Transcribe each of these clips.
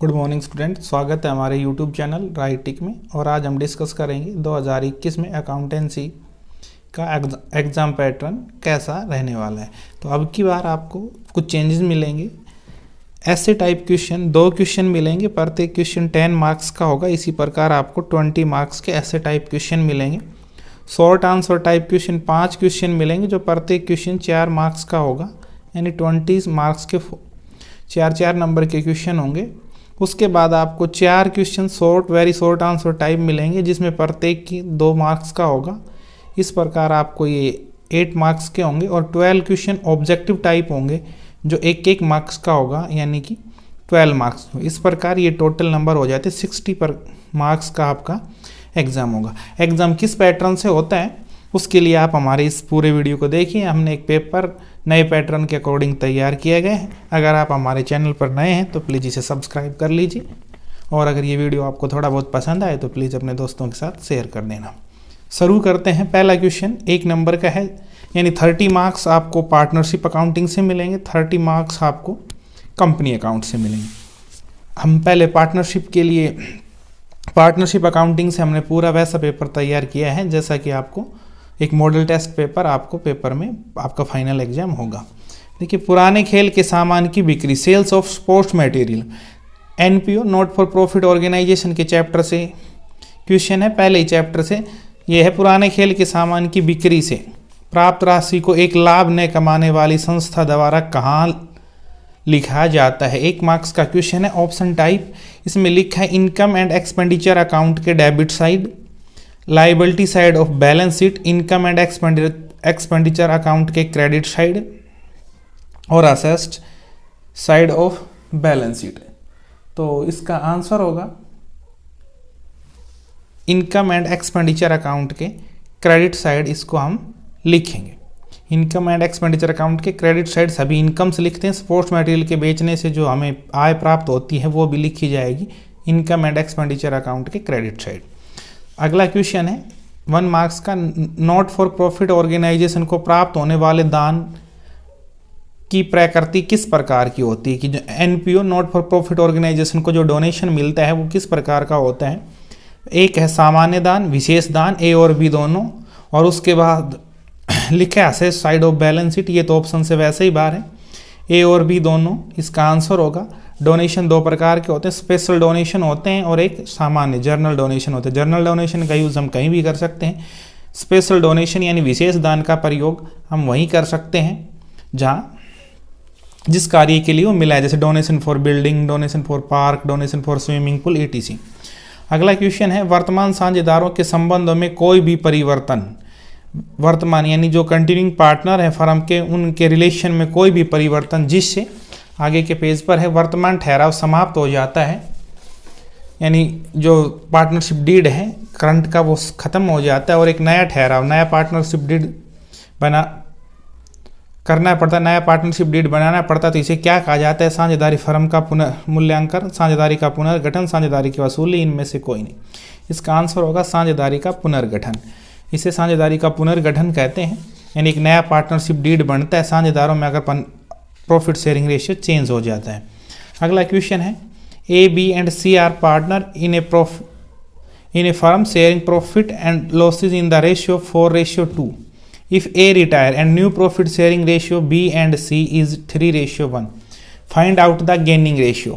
Good morning student, स्वागत है हमारे यूट्यूब चैनल राइटिक में। और आज हम डिस्कस करेंगे 2021 में अकाउंटेंसी का एग्ज़ाम पैटर्न कैसा रहने वाला है। तो अब की बार आपको कुछ चेंजेस मिलेंगे। ऐसे टाइप क्वेश्चन 2 क्वेश्चन मिलेंगे, प्रत्येक क्वेश्चन 10 मार्क्स का होगा। इसी प्रकार आपको 20 मार्क्स के ऐसे टाइप क्वेश्चन मिलेंगे। Short answer type question 5 question मिलेंगे, जो प्रत्येक क्वेश्चन 4 मार्क्स का होगा, यानी 20 मार्क्स के 4 नंबर के क्वेश्चन होंगे। उसके बाद आपको 4 question very short answer type मिलेंगे, जिसमें प्रत्येक की 2 मार्क्स का होगा। इस प्रकार आपको ये 8 मार्क्स के होंगे। और 12 क्वेश्चन ऑब्जेक्टिव टाइप होंगे, जो 1 मार्क्स का होगा, यानी कि 12 मार्क्स। इस प्रकार ये टोटल नंबर हो जाते 60 मार्क्स का आपका एग्ज़ाम होगा। एग्ज़ाम किस पैटर्न से होता है, उसके लिए आप हमारे इस पूरे वीडियो को देखिए। हमने एक पेपर नए पैटर्न के अकॉर्डिंग तैयार किए गए हैं। अगर आप हमारे चैनल पर नए हैं तो प्लीज़ इसे सब्सक्राइब कर लीजिए, और अगर ये वीडियो आपको थोड़ा बहुत पसंद आए तो प्लीज़ अपने दोस्तों के साथ शेयर कर देना। शुरू करते हैं। पहला क्वेश्चन 1 नंबर का है, यानी 30 मार्क्स आपको पार्टनरशिप अकाउंटिंग से मिलेंगे, 30 मार्क्स आपको कंपनी अकाउंट से मिलेंगे। हम पहले पार्टनरशिप अकाउंटिंग से हमने पूरा वैसा पेपर तैयार किया है, जैसा कि आपको एक मॉडल टेस्ट पेपर आपको पेपर में आपका फाइनल एग्जाम होगा। देखिए, पुराने खेल के सामान की बिक्री, sales of sports material, NPO not for profit organisation के चैप्टर से क्वेश्चन है। पहले ही चैप्टर से यह है, पुराने खेल के सामान की बिक्री से प्राप्त राशि को एक लाभ न कमाने वाली संस्था द्वारा कहाँ लिखा जाता है। 1 मार्क्स का क्वेश्चन है, ऑप्शन टाइप। इसमें लिखा है इनकम एंड एक्सपेंडिचर अकाउंट के debit side, liability side of balance sheet, income and expenditure account के क्रेडिट साइड, और assessed side of balance sheet. तो इसका आंसर होगा इनकम एंड एक्सपेंडिचर अकाउंट के क्रेडिट साइड, इसको हम लिखेंगे। इनकम एंड एक्सपेंडिचर अकाउंट के क्रेडिट साइड सभी इनकम से लिखते हैं। स्पोर्ट्स मटेरियल के बेचने से जो हमें आय प्राप्त होती है वो भी लिखी जाएगी इनकम एंड एक्सपेंडिचर अकाउंट के क्रेडिट साइड। अगला क्वेश्चन है 1 मार्क्स का, नॉट फॉर प्रॉफिट ऑर्गेनाइजेशन को प्राप्त होने वाले दान की प्रकृति किस प्रकार की होती है। कि जो NPO not for profit organisation को जो डोनेशन मिलता है वो किस प्रकार का होता है। एक है सामान्य दान, विशेष दान, ए और बी दोनों, और उसके बाद लिखा है assess side of balance sheet. ये तो ऑप्शन से वैसे ही बाहर है, ए और बी दोनों। इसका आंसर होगा डोनेशन 2 प्रकार के होते हैं, स्पेशल डोनेशन होते हैं और एक सामान्य जर्नल डोनेशन होते हैं। जर्नल डोनेशन का यूज़ हम कहीं भी कर सकते हैं। स्पेशल डोनेशन यानी विशेष दान का प्रयोग हम वहीं कर सकते हैं जहाँ जिस कार्य के लिए वो मिला है, जैसे donation for building, donation for park, donation for swimming pool, etc। अगला क्वेश्चन है, वर्तमान साझेदारों के संबंधों में कोई भी परिवर्तन, वर्तमान यानी जो कंटिन्यूइंग पार्टनर है फर्म के, उनके रिलेशन में कोई भी परिवर्तन जिससे आगे के पेज पर है वर्तमान ठहराव समाप्त हो जाता है, यानी जो पार्टनरशिप डीड है करंट का वो खत्म हो जाता है और एक नया ठहराव, नया पार्टनरशिप डीड करना पड़ता, नया पार्टनरशिप डीड बनाना पड़ता। तो इसे क्या कहा जाता है, साझेदारी फर्म का पुनर्मूल्यांकन, साझेदारी का पुनर्गठन, साझेदारी की वसूली, इनमें से कोई नहीं। इसका आंसर होगा साझेदारी का पुनर्गठन। इसे साझेदारी का पुनर्गठन कहते हैं, यानी एक नया पार्टनरशिप डीड बनता है साझेदारों में अगर प्रॉफिट शेयरिंग रेशियो चेंज हो जाता है। अगला क्वेश्चन है, A B and C are partner in a firm sharing profit and losses in the ratio 4:2। If A retire and new profit sharing ratio B and C is 3:1, find out the gaining ratio।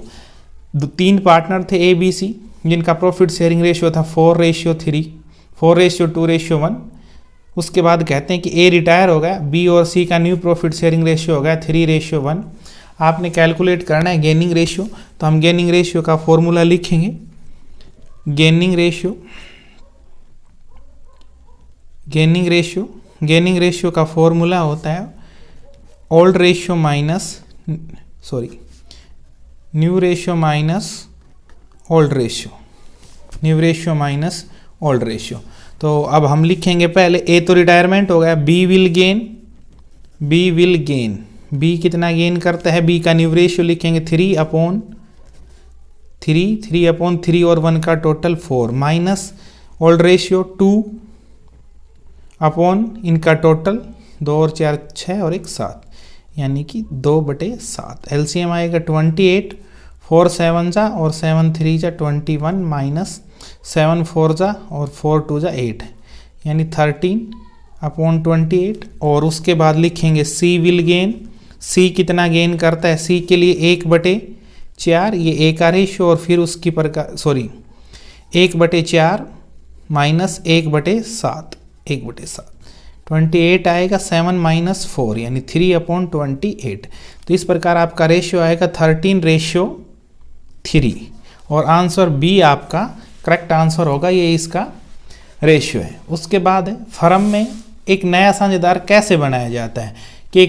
3 partner थे A B C, जिनका profit sharing ratio था 4:3, 4:2:1। उसके बाद कहते हैं कि A retire हो गया, B और C का न्यू प्रॉफिट शेयरिंग रेशियो हो गया 3:1। आपने कैलकुलेट करना है गेनिंग रेशियो, तो हम गेनिंग रेशियो का फॉर्मूला लिखेंगे। गेनिंग रेशियो का फॉर्मूला होता है new ratio minus old ratio. तो अब हम लिखेंगे पहले, ए तो रिटायरमेंट हो गया, बी विल गेन, बी कितना गेन करता है, बी का न्यू रेशियो लिखेंगे 3/3 और 1 का total 4, minus old ratio 2 upon इनका टोटल 2 और 4 6 और 1 7, यानी कि 2/7। एलसीएम आएगा 28, 4 7 जा और 7 3 जा 21 माइनस 7 4 जा और 4 2 जा 8 यानी 13/28। और उसके बाद लिखेंगे सी विल गेन, सी कितना गेन करता है, सी के लिए 1/4 ये ए का रेशियो और फिर उसकी 1/4 माइनस 1/7 28 आएगा 7 माइनस 4 यानी 3/28। तो इस प्रकार आपका रेशियो आएगा 13:3 और आंसर बी आपका करेक्ट आंसर होगा, ये इसका रेशियो है। उसके बाद फर्म में एक नया साझेदार कैसे बनाया जाता है कि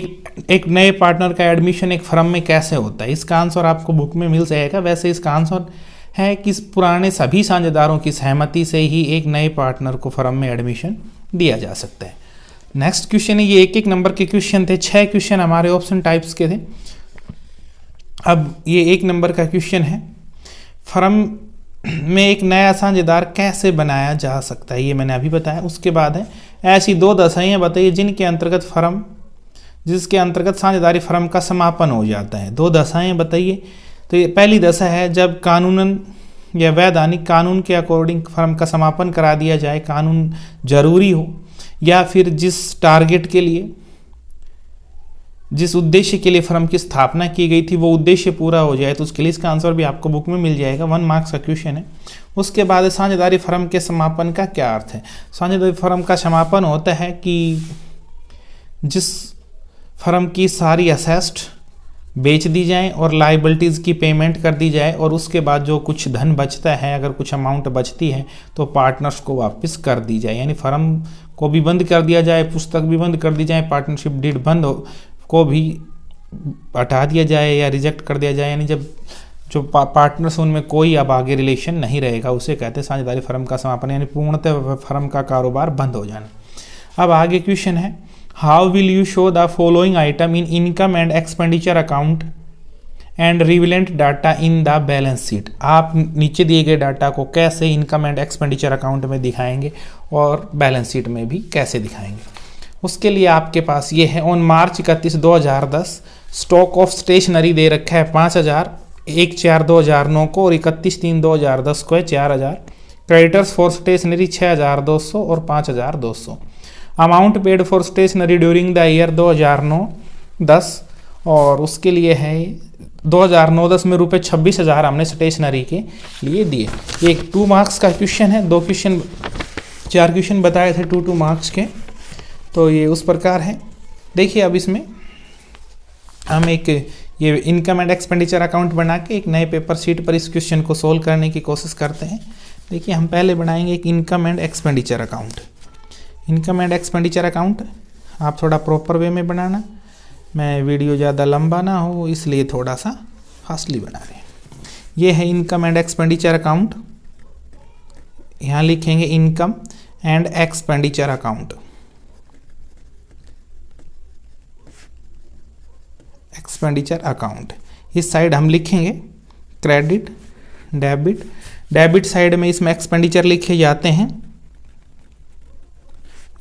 एक नए पार्टनर का एडमिशन एक फर्म में कैसे होता है, इसका आंसर आपको बुक में मिल जाएगा। वैसे इसका आंसर है कि पुराने सभी साझेदारों की सहमति से ही एक नए पार्टनर को फर्म में एडमिशन दिया जा सकता है। नेक्स्ट क्वेश्चन है, ये 1-1 नंबर के क्वेश्चन थे, 6 क्वेश्चन हमारे ऑप्शन टाइप्स के थे। अब ये 1 नंबर का क्वेश्चन है, फर्म में एक नया साझेदार कैसे बनाया जा सकता है, ये मैंने अभी बताया। उसके बाद है ऐसी 2 दशाएं बताइए जिसके अंतर्गत साझेदारी फर्म का समापन हो जाता है। 2 दशाएं बताइए। तो ये पहली दशा है जब कानूनन या वैधानिक कानून के अकॉर्डिंग फर्म का समापन करा दिया जाए, कानून जरूरी हो, या फिर जिस टारगेट के लिए, जिस उद्देश्य के लिए फर्म की स्थापना की गई थी वो उद्देश्य पूरा हो जाए। तो उसके लिए इसका आंसर भी आपको बुक में मिल जाएगा, 1 मार्क्स का क्वेश्चन है। उसके बाद साझेदारी फर्म के समापन का क्या अर्थ है। साझेदारी फर्म का समापन होता है कि जिस फर्म की सारी असेस्ट बेच दी जाए और लाइबिलिटीज़ की पेमेंट कर दी जाए और उसके बाद जो कुछ धन बचता है, अगर कुछ अमाउंट बचती है तो पार्टनर्स को वापस कर दी जाए, यानी फर्म को भी बंद कर दिया जाए, पुस्तक भी बंद कर दी जाए, पार्टनरशिप डीड बंद को भी हटा दिया जाए या रिजेक्ट कर दिया जाए, यानी जब जो पार्टनर्स उनमें कोई अब आगे रिलेशन नहीं रहेगा, उसे कहते हैं साझेदारी फर्म का समापन, यानी पूर्णतः फर्म का कारोबार बंद हो जाना। अब आगे क्वेश्चन है, how will you show the following item in income and expenditure account and relevant data in the balance sheet. आप नीचे दिए गए डाटा को कैसे इनकम एंड एक्सपेंडिचर अकाउंट में दिखाएंगे और बैलेंस शीट में भी कैसे दिखाएंगे। उसके लिए आपके पास ये है, on March 31 2010 stock of stationery दे रखा है 5000 1/4/2009 को और 31/3/2010 को है 4000। क्रेडिटर्स फॉर स्टेशनरी 6200 और 5200। Amount paid for stationery during the year 2009-10 और उसके लिए है 2009-10 में रुपये 26,000 हमने स्टेशनरी के लिए दिए। एक 2 मार्क्स का क्वेश्चन है, 4 क्वेश्चन बताए थे 2 मार्क्स के, तो ये उस प्रकार है। देखिए अब इसमें हम एक ये इनकम एंड एक्सपेंडिचर अकाउंट बना के एक नए पेपर शीट पर इस क्वेश्चन को सोल्व करने की कोशिश करते हैं। देखिए हम पहले बनाएंगे एक income and expenditure account. Income and expenditure account आप थोड़ा प्रॉपर वे में बनाना, मैं वीडियो ज़्यादा लंबा ना हो इसलिए थोड़ा सा फास्टली बना रहे हैं। ये है इनकम एंड एक्सपेंडिचर अकाउंट, यहाँ लिखेंगे income and expenditure account. Expenditure account इस साइड हम लिखेंगे क्रेडिट डेबिट। डेबिट साइड में इसमें एक्सपेंडिचर लिखे जाते हैं,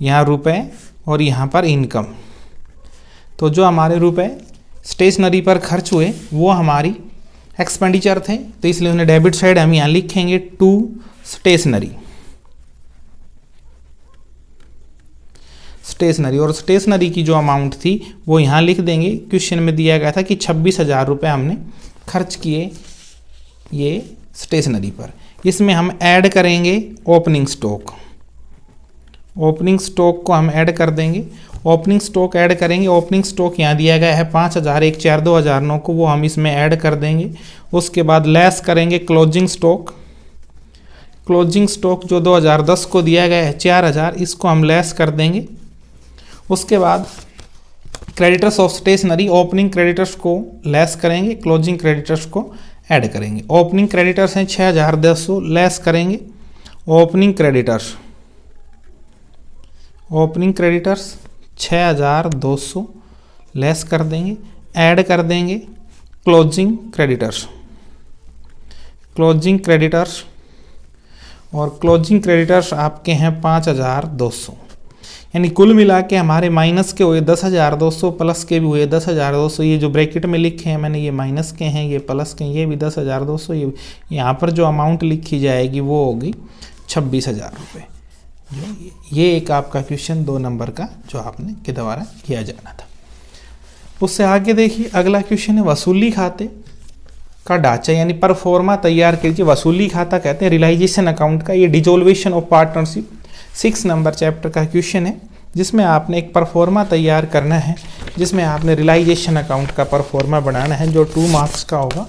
यहाँ रुपए और यहाँ पर इनकम। तो जो हमारे रुपए स्टेशनरी पर खर्च हुए वो हमारी एक्सपेंडिचर थे, तो इसलिए उन्हें डेबिट साइड हम यहाँ लिखेंगे टू स्टेशनरी। और स्टेशनरी की जो अमाउंट थी वो यहाँ लिख देंगे। क्वेश्चन में दिया गया था कि 26,000 रुपये हमने खर्च किए ये स्टेशनरी पर। इसमें हम ऐड करेंगे ओपनिंग स्टॉक। ओपनिंग स्टॉक को हम ऐड कर देंगे। ओपनिंग स्टॉक ऐड करेंगे। ओपनिंग स्टॉक यहाँ दिया गया है 5,000 1/4/2009 को, वो हम इसमें ऐड कर देंगे। उसके बाद लेस करेंगे क्लोजिंग स्टॉक। क्लोजिंग स्टॉक जो 2010 को दिया गया है 4,000, इसको हम लेस कर देंगे। उसके बाद creditors of stationery, opening creditors को लेस करेंगे, क्लोजिंग क्रेडिटर्स को ऐड करेंगे। ओपनिंग क्रेडिटर्स हैं 6,200, लेस करेंगे opening creditors. Opening creditors 6,200 less कर देंगे, ऐड कर देंगे क्लोजिंग क्रेडिटर्स। क्लोजिंग क्रेडिटर्स और क्लोजिंग क्रेडिटर्स आपके हैं 5,200। यानी कुल मिला के हमारे माइनस के हुए 10,200, प्लस के भी हुए 10,200। ये जो ब्रैकेट में लिखे हैं मैंने, ये माइनस के हैं, ये प्लस के हैं, ये भी 10,200। ये यहाँ पर जो अमाउंट लिखी जाएगी वो होगी 26,000 रुपये। ये एक आपका क्वेश्चन 2 नंबर का जो आपने के द्वारा किया जाना था। उससे आगे देखिए अगला क्वेश्चन है वसूली खाते का ढांचा यानी परफॉर्मा तैयार कीजिए। वसूली खाता कहते हैं रियलाइजेशन अकाउंट का। ये डिसॉल्वेशन ऑफ पार्टनरशिप 6 नंबर चैप्टर का क्वेश्चन है, जिसमें आपने एक परफॉर्मा तैयार करना है, जिसमें आपने रियलाइजेशन अकाउंट का परफॉर्मा बनाना है जो 2 मार्क्स का होगा।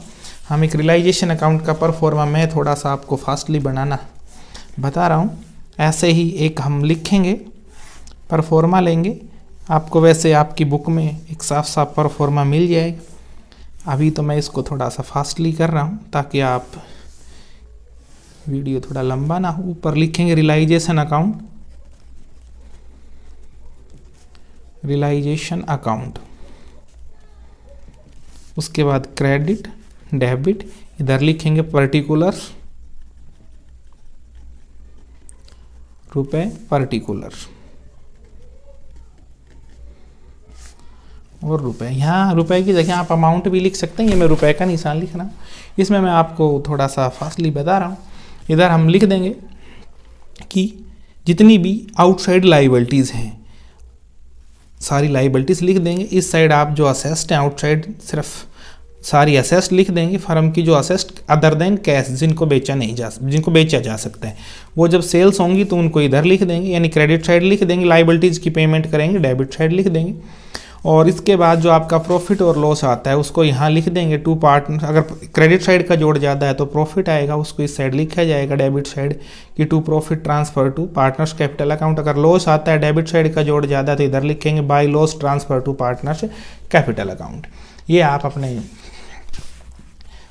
हम एक रियलाइजेशन अकाउंट का परफॉर्मा मैं थोड़ा सा आपको फास्टली बनाना बता रहा हूँ। ऐसे ही एक हम लिखेंगे, परफॉर्मा लेंगे। आपको वैसे आपकी बुक में एक साफ साफ परफॉर्मा मिल जाएगा। अभी तो मैं इसको थोड़ा सा फास्टली कर रहा हूँ ताकि आप वीडियो थोड़ा लंबा ना हो। ऊपर लिखेंगे रियलाइजेशन अकाउंट, रियलाइजेशन अकाउंट, उसके बाद क्रेडिट डेबिट, इधर लिखेंगे पर्टिकुलर्स, रुपए पर्टिकुलर और रुपए। यहाँ रुपए की जगह आप अमाउंट भी लिख सकते हैं, ये मैं रुपए का निशान लिख रहा हूँ। इसमें मैं आपको थोड़ा सा फास्टली बता रहा हूँ। इधर हम लिख देंगे कि जितनी भी आउटसाइड लाइबिलिटीज़ हैं सारी लाइबिलिटीज़ लिख देंगे। इस साइड आप जो असेस्ट हैं आउटसाइड सिर्फ सारी असेस्ट लिख देंगे। फर्म की जो असेस्ट अदर देन कैश जिनको बेचा जा सकता है वो जब सेल्स होंगी तो उनको इधर लिख देंगे, यानी क्रेडिट साइड लिख देंगे। लाइबिलिटीज़ की पेमेंट करेंगे, डेबिट साइड लिख देंगे। और इसके बाद जो आपका प्रॉफिट और लॉस आता है उसको यहाँ लिख देंगे 2 पार्टनर। अगर क्रेडिट साइड का जोड़ ज़्यादा है तो प्रॉफिट आएगा, उसको इस साइड लिखा जाएगा डेबिट साइड कि to profit transfer to partners capital account. अगर लॉस आता है डेबिट साइड का जोड़ ज़्यादा है तो इधर लिखेंगे by loss transfer to partners capital account. ये आप अपने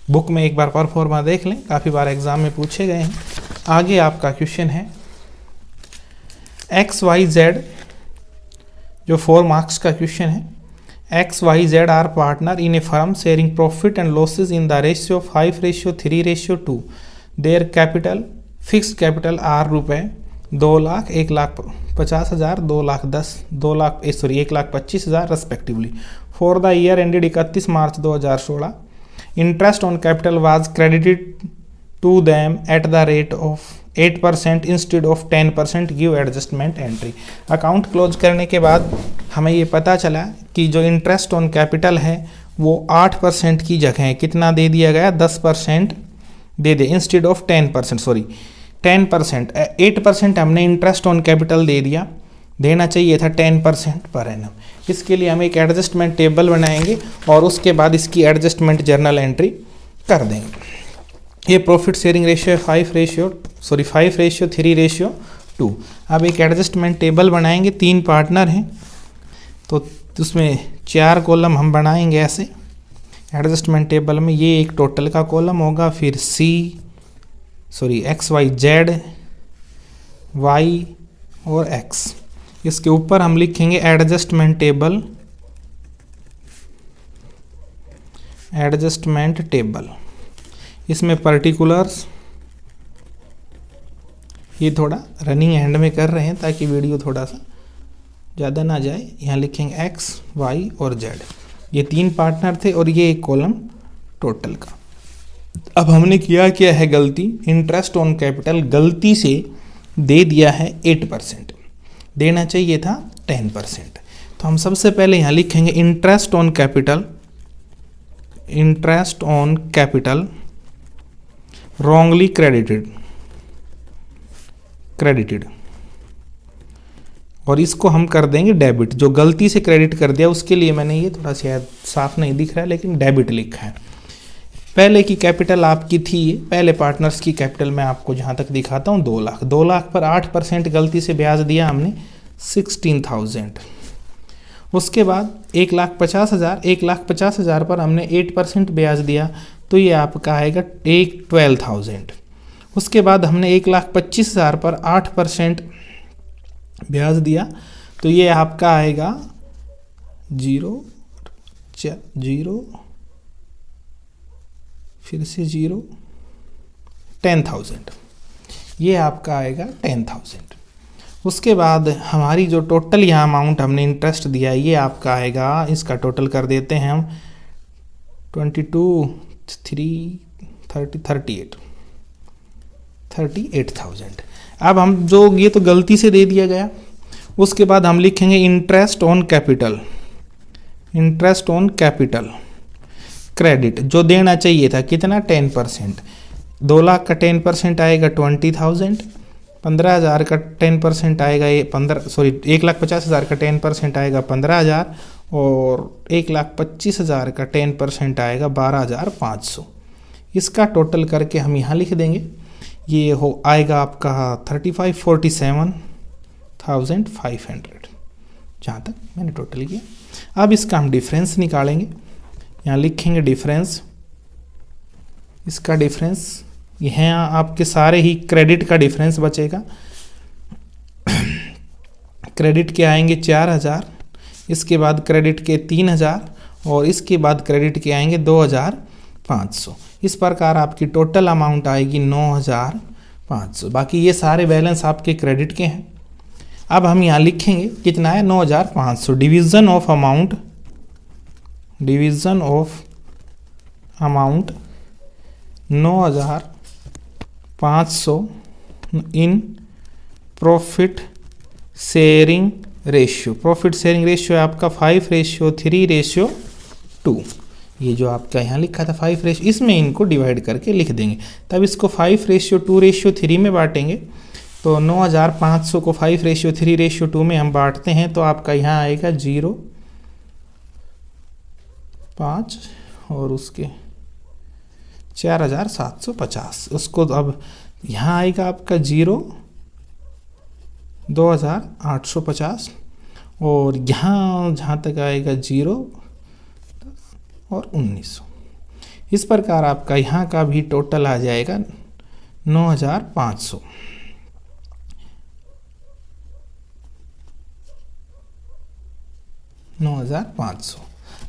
बुक में एक बार परफॉर्मा देख लें, काफ़ी बार एग्जाम में पूछे गए हैं। आगे आपका क्वेश्चन है XYZ, जो 4 मार्क्स का क्वेश्चन है। XYZ are partner in a firm sharing profit and losses in the ratio 5:3:2। Their capital fixed capital are रुपए 2 lakh, 1,50,000, 1,25,000 respectively for the year ended 31 March 2016। Interest on capital was credited to them at the rate of 8% instead of 10%। Give adjustment entry. Account close करने के बाद हमें ये पता चला कि जो इंटरेस्ट ऑन कैपिटल है वो 8% की जगह कितना दे दिया गया, 10% दे दे इंस्टेड ऑफ 10%, सॉरी 10%, 8% हमने इंटरेस्ट ऑन कैपिटल दे दिया, देना चाहिए था 10% पर एनम। इसके लिए हम एक एडजस्टमेंट टेबल बनाएंगे और उसके बाद इसकी एडजस्टमेंट जर्नल एंट्री कर देंगे। ये प्रॉफिट शेयरिंग रेशियो है 5:3:2। अब एक एडजस्टमेंट टेबल बनाएंगे, 3 पार्टनर हैं तो उसमें 4 कॉलम हम बनाएंगे ऐसे एडजस्टमेंट टेबल में। ये एक टोटल का कॉलम होगा, फिर XYZ, Y और X। इसके ऊपर हम लिखेंगे एडजस्टमेंट टेबल। इसमें पर्टिकुलर्स, ये थोड़ा रनिंग एंड में कर रहे हैं ताकि वीडियो थोड़ा सा ज़्यादा ना जाए। यहाँ लिखेंगे X, Y और Z। ये 3 पार्टनर थे और ये एक कॉलम टोटल का। अब हमने क्या है गलती, इंटरेस्ट ऑन कैपिटल गलती से दे दिया है 8%, देना चाहिए था 10%। तो हम सबसे पहले यहाँ लिखेंगे interest on capital wrongly credited और इसको हम कर देंगे डेबिट। जो गलती से क्रेडिट कर दिया उसके लिए मैंने ये थोड़ा शायद साफ नहीं दिख रहा है लेकिन डेबिट लिखा है। पहले की कैपिटल आपकी थी, ये पहले पार्टनर्स की कैपिटल मैं आपको जहाँ तक दिखाता हूँ 2 लाख। 2 लाख पर 8% गलती से ब्याज दिया हमने 16,000। उसके बाद 1,50,000, 1,50,000 पर हमने 8% ब्याज दिया तो ये आपका आएगा 12,000। उसके बाद हमने 1,25,000 पर 8% ब्याज दिया तो ये आपका आएगा 0, फिर से 0, 10,000। ये आपका आएगा 10,000। उसके बाद हमारी जो टोटल यहाँ अमाउंट हमने इंटरेस्ट दिया ये आपका आएगा, इसका टोटल कर देते हैं हम 38,000। अब हम जो ये तो गलती से दे दिया गया, उसके बाद हम लिखेंगे interest on capital, interest on capital credit जो देना चाहिए था कितना 10%। 2 लाख का 10% आएगा 20,000, 15,000 का 10% आएगा ये 1,50,000 का 10% आएगा 15,000 और 1,25,000 का 10% आएगा 12,500। इसका टोटल करके हम यहाँ लिख देंगे, ये हो आएगा आपका 47,500 जहाँ तक मैंने टोटल किया। अब इसका हम डिफरेंस निकालेंगे, यहाँ लिखेंगे डिफरेंस, इसका डिफरेंस यहाँ आपके सारे ही क्रेडिट का डिफरेंस बचेगा। क्रेडिट के आएंगे 4,000, इसके बाद क्रेडिट के 3,000 और इसके बाद क्रेडिट के आएंगे 2,500। इस प्रकार आपकी टोटल अमाउंट आएगी 9,500। बाकी ये सारे बैलेंस आपके क्रेडिट के हैं। अब हम यहाँ लिखेंगे कितना है 9,500। Division of amount, division of amount 9,500 in profit sharing ratio. Profit sharing ratio है आपका 5:3:2। ये जो आपका यहाँ लिखा था 5 इसमें इनको डिवाइड करके लिख देंगे। तब इसको 5:2:3 में बांटेंगे, तो 9,500 को 5:3:2 में हम बांटते हैं तो आपका यहाँ आएगा 0.5 और उसके 4,750। उसको अब यहाँ आएगा आपका 2,850 और यहाँ जहाँ तक आएगा 0 और 1,900। इस प्रकार आपका यहाँ का भी टोटल आ जाएगा 9,500।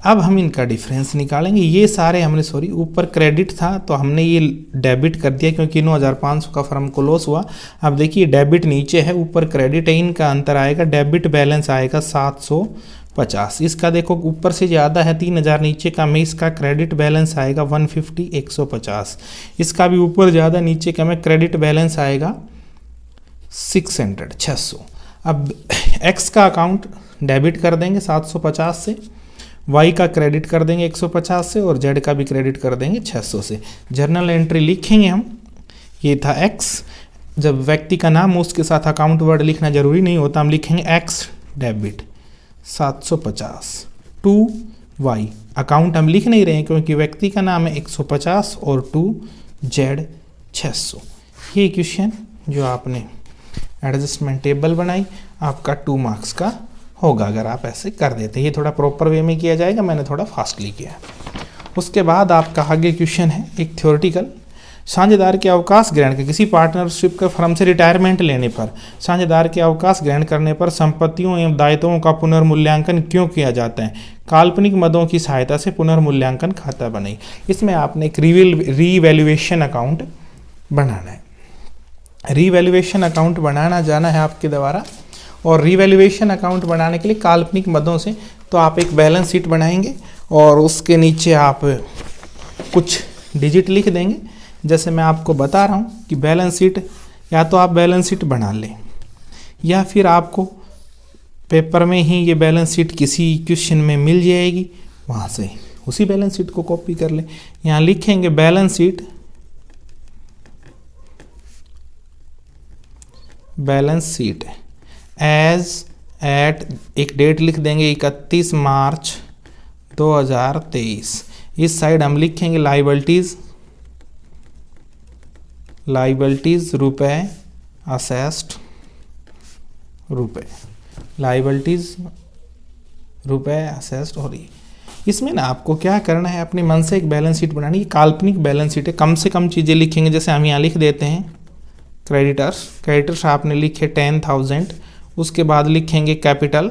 अब हम इनका डिफरेंस निकालेंगे। ये सारे हमने ऊपर क्रेडिट था तो हमने ये डेबिट कर दिया क्योंकि 9,500 का फर्म को लॉस हुआ। अब देखिए डेबिट नीचे है, ऊपर क्रेडिट है, इनका अंतर आएगा। डेबिट बैलेंस आएगा 750। इसका देखो ऊपर से ज़्यादा है 3,000 नीचे का में, इसका क्रेडिट बैलेंस आएगा 150 150। इसका भी ऊपर ज़्यादा नीचे का में क्रेडिट बैलेंस आएगा 600। अब एक्स का अकाउंट डेबिट कर देंगे 750 से, वाई का क्रेडिट कर देंगे 150 से और जेड का भी क्रेडिट कर देंगे 600 से। जर्नल एंट्री लिखेंगे हम, ये था एक्स। जब व्यक्ति का नाम हो उसके साथ अकाउंट वर्ड लिखना जरूरी नहीं होता, हम लिखेंगे X debit 750 to Y. Account हम लिख नहीं रहे हैं क्योंकि व्यक्ति का नाम है 150 और टू जेड 600। ये क्वेश्चन जो आपने एडजस्टमेंट टेबल बनाई आपका 2 मार्क्स का होगा अगर आप ऐसे कर देते। ये थोड़ा प्रॉपर वे में किया जाएगा, मैंने थोड़ा फास्टली किया। उसके बाद आपका आगे क्वेश्चन है एक थ्योरेटिकल। साझेदार के अवकाश ग्रहण के किसी पार्टनरशिप के फर्म से रिटायरमेंट लेने पर साझेदार के अवकाश ग्रहण करने पर संपत्तियों एवं दायित्वों का पुनर्मूल्यांकन क्यों किया जाता है? काल्पनिक मदों की सहायता से पुनर्मूल्यांकन खाता बनाई। इसमें आपने एक रीवैल्यूएशन अकाउंट बनाना है। रीवैल्यूएशन अकाउंट बनाना जाना है आपके द्वारा, और रीवैल्यूएशन अकाउंट बनाने के लिए काल्पनिक मदों से तो आप एक बैलेंस शीट बनाएंगे और उसके नीचे आप कुछ डिजिट लिख देंगे। जैसे मैं आपको बता रहा हूँ कि बैलेंस शीट या तो आप बैलेंस शीट बना लें या फिर आपको पेपर में ही ये बैलेंस शीट किसी क्वेश्चन में मिल जाएगी, वहाँ से उसी बैलेंस शीट को कॉपी कर लें। यहाँ लिखेंगे balance sheet, balance sheet as at, एक डेट लिख देंगे 31 मार्च 2023। इस साइड हम लिखेंगे लाइबिलिटीज, लाइबिलिटीज रुपए, असेस्ड रुपए, लाइबिलिटीज रुपए, असेस्ड। और इसमें ना आपको क्या करना है, अपने मन से एक बैलेंस शीट बनानी। ये काल्पनिक बैलेंस शीट है, कम से कम चीज़ें लिखेंगे। जैसे हम यहाँ लिख देते हैं क्रेडिटर्स, क्रेडिटर्स आपने लिखे 10,000। उसके बाद लिखेंगे कैपिटल,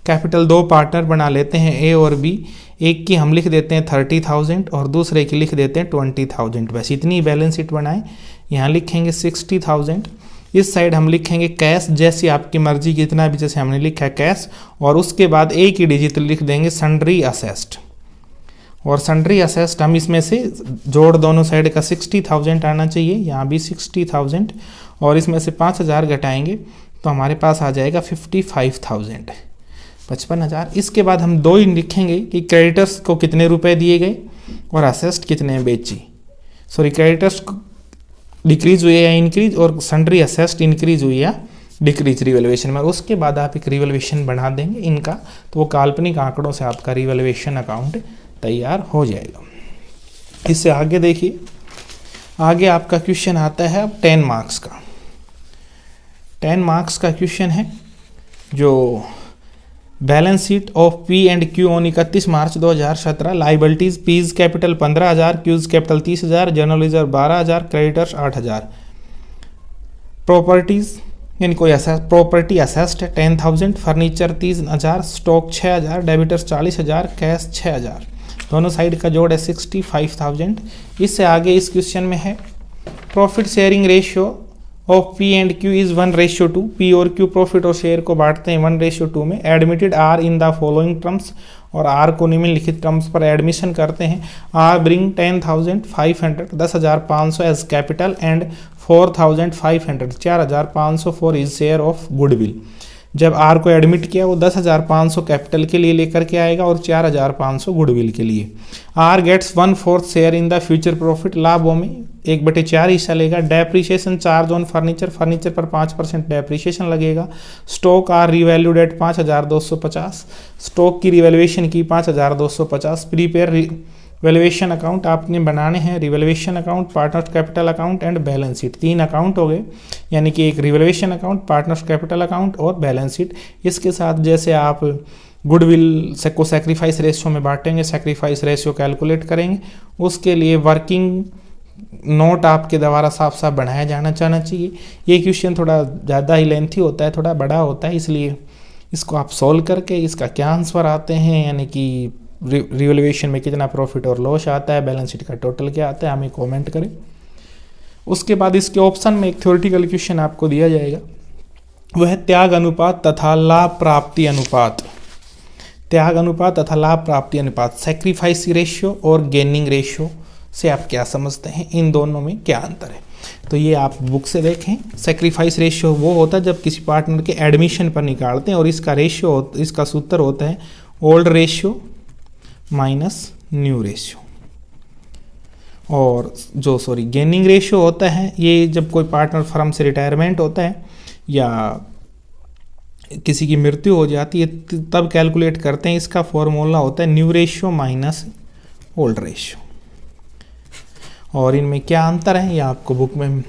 कैपिटल 2 पार्टनर बना लेते हैं ए और बी। एक की हम लिख देते हैं 30,000 और दूसरे की लिख देते हैं 20,000। बस इतनी बैलेंस शीट बनाएं। यहाँ लिखेंगे 60,000। इस साइड हम लिखेंगे कैश, जैसी आपकी मर्जी कितना भी, जैसे हमने लिखा है कैश, और उसके बाद एक ही डिजिट लिख देंगे सन्ड्री असेस्ड। और सन्ड्री असेस्ड हम इसमें से जोड़ दोनों साइड का 60,000 आना चाहिए, यहाँ भी 60,000, और इसमें से 5,000 घटाएंगे तो हमारे पास आ जाएगा 55,000, 55,000। इसके बाद हम दो ही लिखेंगे कि क्रेडिटर्स को कितने रुपए दिए गए और असेस्ड कितने बेची, सॉरी क्रेडिटर्स डिक्रीज हुई है या इंक्रीज, और सन्ड्री असेस्ड इंक्रीज हुई या डिक्रीज रिवैल्यूएशन में। उसके बाद आप एक रिवैल्यूएशन बढ़ा देंगे इनका, तो वो काल्पनिक आंकड़ों से आपका रिवैल्यूएशन अकाउंट तैयार हो जाएगा। इससे आगे देखिए, आगे आपका क्वेश्चन आता है अब 10 मार्क्स का। 10 मार्क्स का क्वेश्चन है जो balance sheet of P and Q on 31 March 2017। Liabilities P's capital 15,000, Q's capital 30,000, general reserve 12,000, creditors 8,000। Properties यानी कोई प्रॉपर्टी असेस्ड है 10,000, फर्नीचर 30,000, स्टॉक 6,000, डेबिटर्स 40,000, कैश 6,000। दोनों साइड का जोड़ है 65,000। इससे आगे इस क्वेश्चन में है profit sharing ratio of P and Q is 1:2। P और क्यू प्रॉफिट और शेयर को बांटते हैं 1:2 में। Admitted R in the following terms, और आर को निम्नलिखित टर्म्स पर एडमिशन करते हैं। R bring 10,500 10,500 as capital and 4,500 4,500 for is share of goodwill. जब आर को एडमिट किया वो 10,500 कैपिटल के लिए लेकर के आएगा और 4,500 गुडविल के लिए। R gets 1/4 share in the future profit, लाभों में 1/4 हिस्सा लेगा। Depreciation charge on furniture, furniture पर 5% डेप्रिसिएशन लगेगा। Stock are revalued at 5,250, stock की रिवैल्यूएशन की 5,250। प्रीपेयर वैल्यूएशन अकाउंट आपने बनाने हैं, revaluation account, partners capital account and balance sheet. 3 account हो गए, यानी कि एक revaluation account, partners capital account और बैलेंस शीट। इसके साथ जैसे आप गुडविल से को सैक्रिफाइस रेशियो में बांटेंगे, सैक्रिफाइस रेशियो कैलकुलेट करेंगे, उसके लिए वर्किंग नोट आपके द्वारा साफ साफ बढ़ाया जाना चाहिए। ये क्वेश्चन थोड़ा ज़्यादा ही लेंथी होता है, थोड़ा बड़ा होता है, इसलिए इसको आप सॉल्व करके इसका क्या आंसर आते हैं, यानी कि रिवैल्यूएशन में कितना प्रॉफिट और लॉस आता है, बैलेंस शीट का टोटल क्या आता है, हमें कमेंट करें। उसके बाद इसके ऑप्शन में एक थ्योरेटिकल क्वेश्चन आपको दिया जाएगा, वह है त्याग अनुपात तथा लाभ प्राप्ति अनुपात। त्याग अनुपात तथा लाभ प्राप्ति अनुपात, सैक्रिफाइस रेशियो और गेनिंग रेशियो से आप क्या समझते हैं, इन दोनों में क्या अंतर है। तो ये आप बुक से देखें। सैक्रिफाइस रेशियो वो होता है जब किसी पार्टनर के एडमिशन पर निकालते हैं, और इसका रेशियो, इसका सूत्र होता है old ratio minus new ratio. और जो गेनिंग रेशियो होता है, ये जब कोई पार्टनर फर्म से रिटायरमेंट होता है या किसी की मृत्यु हो जाती है तब कैलकुलेट करते हैं। इसका फॉर्मूला होता है new ratio minus old ratio. और इनमें क्या अंतर है ये आपको बुक में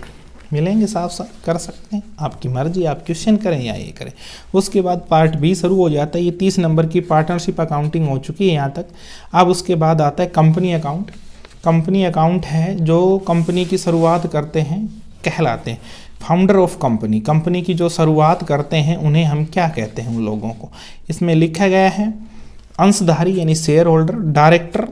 मिलेंगे, साफ साफ कर सकते हैं, आपकी मर्जी, आप क्वेश्चन करें या ये करें। उसके बाद पार्ट बी शुरू हो जाता है। ये 30 नंबर की पार्टनरशिप अकाउंटिंग हो चुकी है यहाँ तक। अब उसके बाद आता है कंपनी अकाउंट। कंपनी अकाउंट है जो कंपनी की शुरुआत करते हैं कहलाते हैं फाउंडर ऑफ कंपनी। कंपनी की जो शुरुआत करते हैं उन्हें हम क्या कहते हैं, उन लोगों को। इसमें लिखा गया है अंशधारी यानी शेयर होल्डर, डायरेक्टर,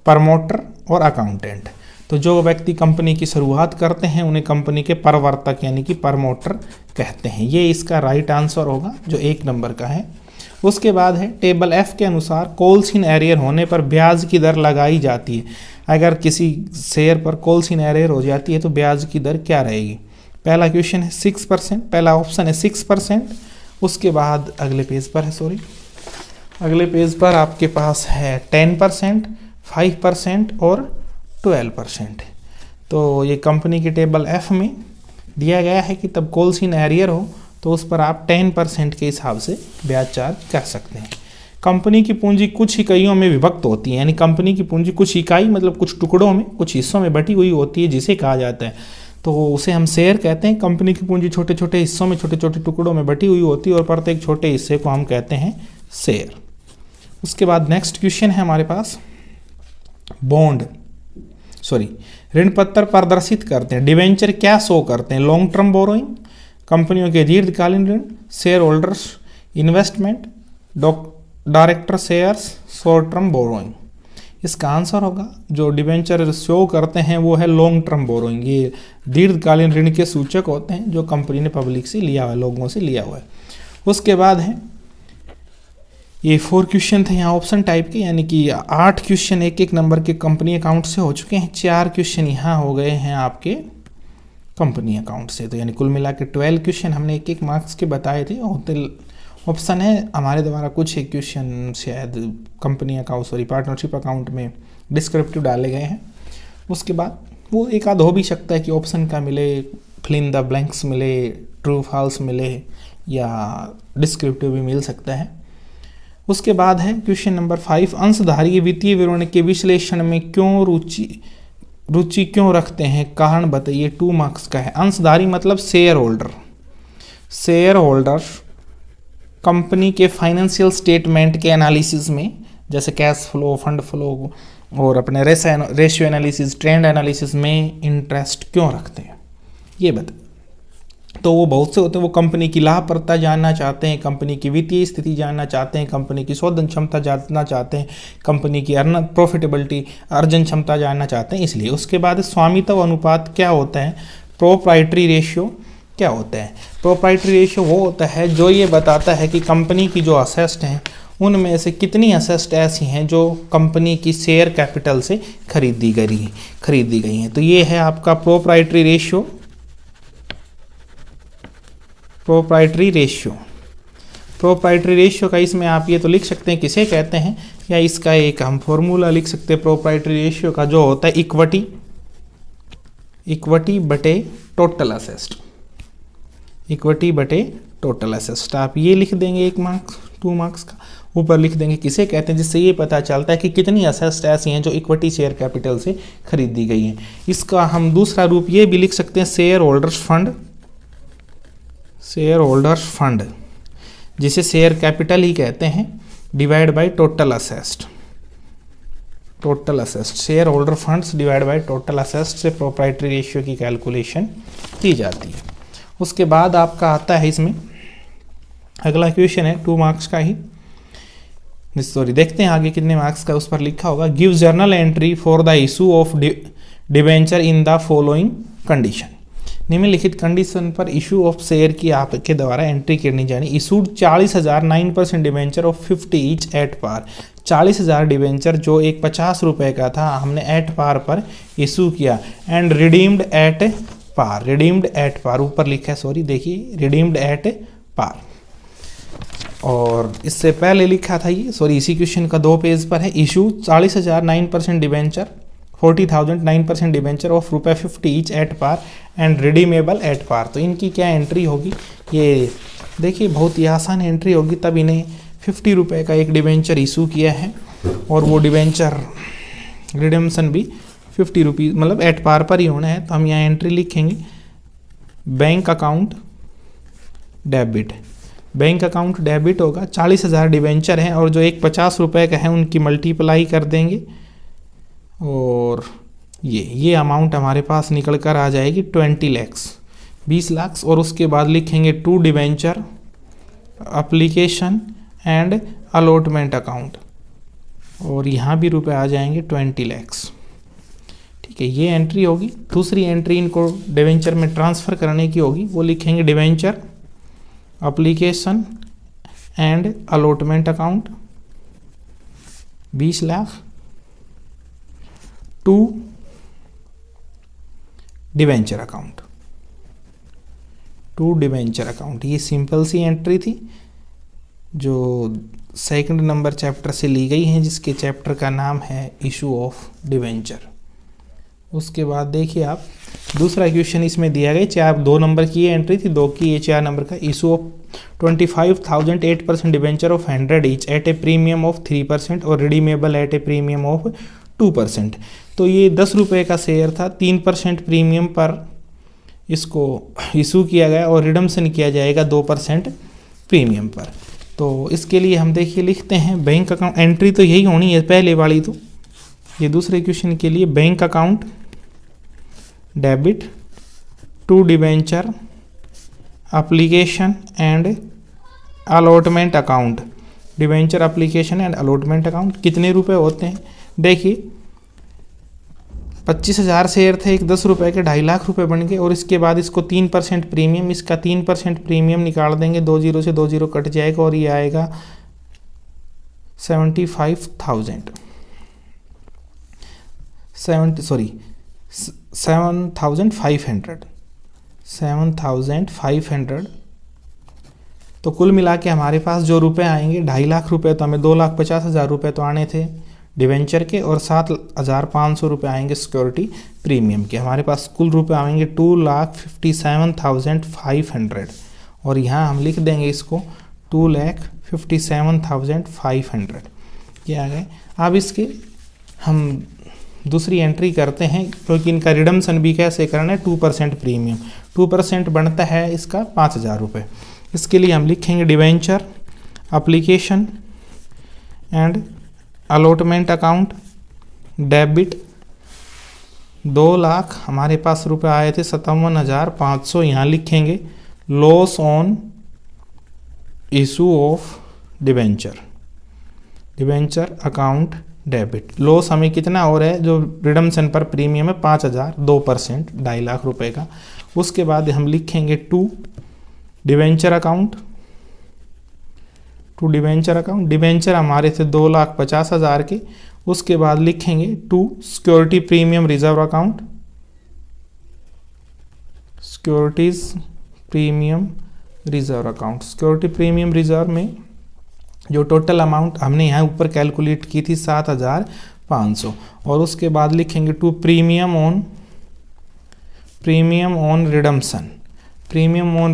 प्रमोटर और अकाउंटेंट। तो जो व्यक्ति कंपनी की शुरुआत करते हैं उन्हें कंपनी के प्रवर्तक यानी कि प्रमोटर कहते हैं। ये इसका राइट आंसर होगा जो 1 नंबर का है। उसके बाद है टेबल एफ के अनुसार कॉल्स इन एरियर होने पर ब्याज की दर लगाई जाती है। अगर किसी शेयर पर कॉल्स इन एरियर हो जाती है तो ब्याज की दर क्या रहेगी। पहला क्वेश्चन है 6%, पहला ऑप्शन है 6%। उसके बाद अगले पेज पर है अगले पेज पर आपके पास है 10%, 5% और 12%। तो ये कंपनी की टेबल एफ में दिया गया है कि तब कॉल्स इन एरियर हो तो उस पर आप 10% के हिसाब से ब्याज चार्ज कर सकते हैं। कंपनी की पूंजी कुछ इकाइयों में विभक्त होती है, यानी कंपनी की पूंजी कुछ इकाई मतलब कुछ टुकड़ों में, कुछ हिस्सों में बटी हुई होती है, जिसे कहा जाता है तो उसे हम शेयर कहते हैं। कंपनी की पूंजी छोटे छोटे हिस्सों में, छोटे छोटे टुकड़ों में बटी हुई होती है और प्रत्येक छोटे हिस्से को हम कहते हैं शेयर। उसके बाद नेक्स्ट क्वेश्चन है हमारे पास ऋण पत्र प्रदर्शित करते हैं। डिवेंचर क्या शो करते हैं, लॉन्ग टर्म बोरोइंग, कंपनियों के दीर्घकालीन ऋण, share holders investment, director shares, short term borrowing. इसका आंसर होगा जो डिबेंचर शो करते हैं वो है लॉन्ग टर्म बोरोइंग। ये दीर्घकालीन ऋण के सूचक होते हैं जो कंपनी ने पब्लिक से लिया हुआ है, लोगों से लिया हुआ है। उसके बाद है ये 4 क्वेश्चन थे यहाँ ऑप्शन टाइप के, यानी कि 8 क्वेश्चन एक एक नंबर के कंपनी अकाउंट से हो चुके हैं, 4 क्वेश्चन यहाँ हो गए हैं आपके कंपनी अकाउंट से। तो यानी कुल मिला के 12 क्वेश्चन हमने एक एक मार्क्स के बताए थे। ऑप्शन है हमारे द्वारा कुछ एक क्वेश्चन शायद company account sorry partnership account में डिस्क्रिप्टिव डाले गए हैं। उसके बाद वो एक आध हो भी सकता है कि ऑप्शन का मिले, फिल इन द ब्लैंक्स मिले, ट्रू फॉल्स मिले या डिस्क्रिप्टिव भी मिल सकता है। उसके बाद है क्वेश्चन नंबर 5, अंशधारी वित्तीय विवरण के विश्लेषण में क्यों रुचि क्यों रखते हैं, कारण बताइए। 2 मार्क्स का है। अंशधारी मतलब शेयर होल्डर कंपनी के फाइनेंशियल स्टेटमेंट के एनालिसिस में, जैसे कैश फ्लो, फंड फ्लो और अपने रेशियो एनालिसिस, ट्रेंड एनालिसिस में इंटरेस्ट क्यों रखते हैं ये बताइए। तो वो बहुत से होते हैं, वो कंपनी की लाभप्रदता जानना चाहते हैं, कंपनी की वित्तीय स्थिति जानना चाहते हैं, कंपनी की शोधन क्षमता जानना चाहते हैं, कंपनी की प्रॉफिटेबिलिटी अर्जन क्षमता जानना चाहते हैं, इसलिए। उसके बाद स्वामित्व अनुपात क्या होता है, प्रोप्राइटरी रेशियो क्या होता है। प्रोप्राइटरी रेशियो वो होता है जो ये बताता है कि कंपनी की जो असेस्ट हैं उनमें से कितनी असेस्ट ऐसी हैं जो कंपनी की शेयर कैपिटल से खरीदी गई हैं। तो ये है आपका प्रोप्राइटरी रेशियो का इसमें आप ये तो लिख सकते हैं किसे कहते हैं, या इसका एक हम फॉर्मूला लिख सकते हैं प्रोप्राइटरी रेशियो का, जो होता है इक्विटी बटे टोटल असेस्ट। इक्विटी बटे टोटल असेस्ट आप ये लिख देंगे 1 मार्क्स 2 मार्क्स का, ऊपर लिख देंगे किसे कहते हैं, जिससे ये पता चलता है कि कितनी असेस्ट ऐसी हैं जो इक्विटी शेयर कैपिटल से खरीदी गई हैं। इसका हम दूसरा रूप ये भी लिख सकते हैं शेयर होल्डर्स फंड, जिसे शेयर कैपिटल ही कहते हैं, divide by total asset. Share holder funds divide by total asset से प्रोप्राइटरी रेशियो की कैलकुलेशन की जाती है। उसके बाद आपका आता है इसमें अगला क्वेश्चन है 2 मार्क्स का ही, सॉरी देखते हैं आगे कितने मार्क्स का उस पर लिखा होगा। Give journal entry for the issue of debenture in the following condition. निम्नलिखित कंडीशन पर इशू ऑफ शेयर की आपके द्वारा एंट्री करनी जानी। Issued 40,000 9% debenture of 50 each at par. 40,000 debenture जो एक 50 रुपये का था हमने एट पार पर इशू किया। एंड रिडीम्ड एट पार ऊपर लिखा है, सॉरी देखिए रिडीम्ड एट पार, और इससे पहले लिखा था ये, सॉरी इसी क्वेश्चन का 2 पेज पर है। Issue 40,000 9% debenture 40,000 9% debenture of ₹50 each at par and redeemable at par. तो इनकी क्या एंट्री होगी, ये देखिए बहुत ही आसान एंट्री होगी। तब इन्हें 50 रुपये का एक डिबेंचर इशू किया है और वो डिबेंचर रिडेम्पशन भी 50 रुपीज़ मतलब एट पार पर ही होना है। तो हम यहाँ एंट्री लिखेंगे बैंक अकाउंट डेबिट होगा। 40,000 डिबेंचर हैं और जो एक 50 रुपये का है उनकी मल्टीप्लाई कर देंगे और ये अमाउंट हमारे पास निकल कर आ जाएगी 20 लाख। और उसके बाद लिखेंगे to debenture application and allotment account, और यहाँ भी रुपए आ जाएंगे 20 लाख। ठीक है, ये एंट्री होगी। दूसरी एंट्री इनको डिबेंचर में ट्रांसफ़र करने की होगी, वो लिखेंगे debenture application and allotment account 20 lakh to debenture account. ये सिंपल सी एंट्री थी जो सेकंड नंबर चैप्टर से ली गई है, जिसके चैप्टर का नाम है इशू ऑफ डिबेंचर। उसके बाद देखिए आप दूसरा क्वेश्चन इसमें दिया गया, 2 नंबर की ये एंट्री थी, 2 की ये 4 नंबर का। Issue of 25,000 8% debenture of 100 each eight A premium of 3% और redeemable eight A premium of 2%। तो ये 10 रुपये का शेयर था, 3% प्रीमियम पर इसको इशू किया गया और रिडम्पशन किया जाएगा 2% प्रीमियम पर। तो इसके लिए हम देखिए लिखते हैं बैंक अकाउंट, एंट्री तो यही होनी है पहले वाली। तो ये दूसरे क्वेश्चन के लिए bank account debit to debenture application and allotment account. Debenture application and allotment account कितने रुपए होते हैं, देखिए 25,000 शेयर थे, एक 10 रुपये के 2.5 लाख रुपए बन गए, और इसके बाद इसको 3% प्रीमियम, इसका 3% प्रीमियम निकाल देंगे, 2 जीरो से 2 जीरो कट जाएगा और ये आएगा 75,000 7,500। तो कुल मिला के हमारे पास जो रुपए आएंगे 2.5 लाख रुपए, तो हमें 2,50,000 रुपए तो आने थे डिवेंचर के, और 7,500 रुपये आएंगे सिक्योरिटी प्रीमियम के। हमारे पास कुल रुपए आएंगे 2,57,500, और यहाँ हम लिख देंगे इसको 2,57,500 ये आ गए। अब इसके हम दूसरी एंट्री करते हैं, क्योंकि इनका रिडम्सन भी कैसे करना है, 2% प्रीमियम, 2% बनता है इसका 5,000 रुपये। इसके लिए हम लिखेंगे debenture application and allotment account debit 2 lakh, हमारे पास रुपए आए थे 57,500, यहाँ लिखेंगे loss on issue of debenture account debit. Loss हमें कितना हो रहा है, जो रिडम्सन पर प्रीमियम है 5,000, 2%, 2.5 लाख रुपए का। उसके बाद हम लिखेंगे टू डिवेंचर अकाउंट, डिवेंचर हमारे थे 2,50,000 के। उसके बाद लिखेंगे to security premium reserve account, security premium reserve में जो टोटल अमाउंट हमने यहाँ ऊपर कैलकुलेट की थी 7,500, और उसके बाद लिखेंगे टू प्रीमियम ऑन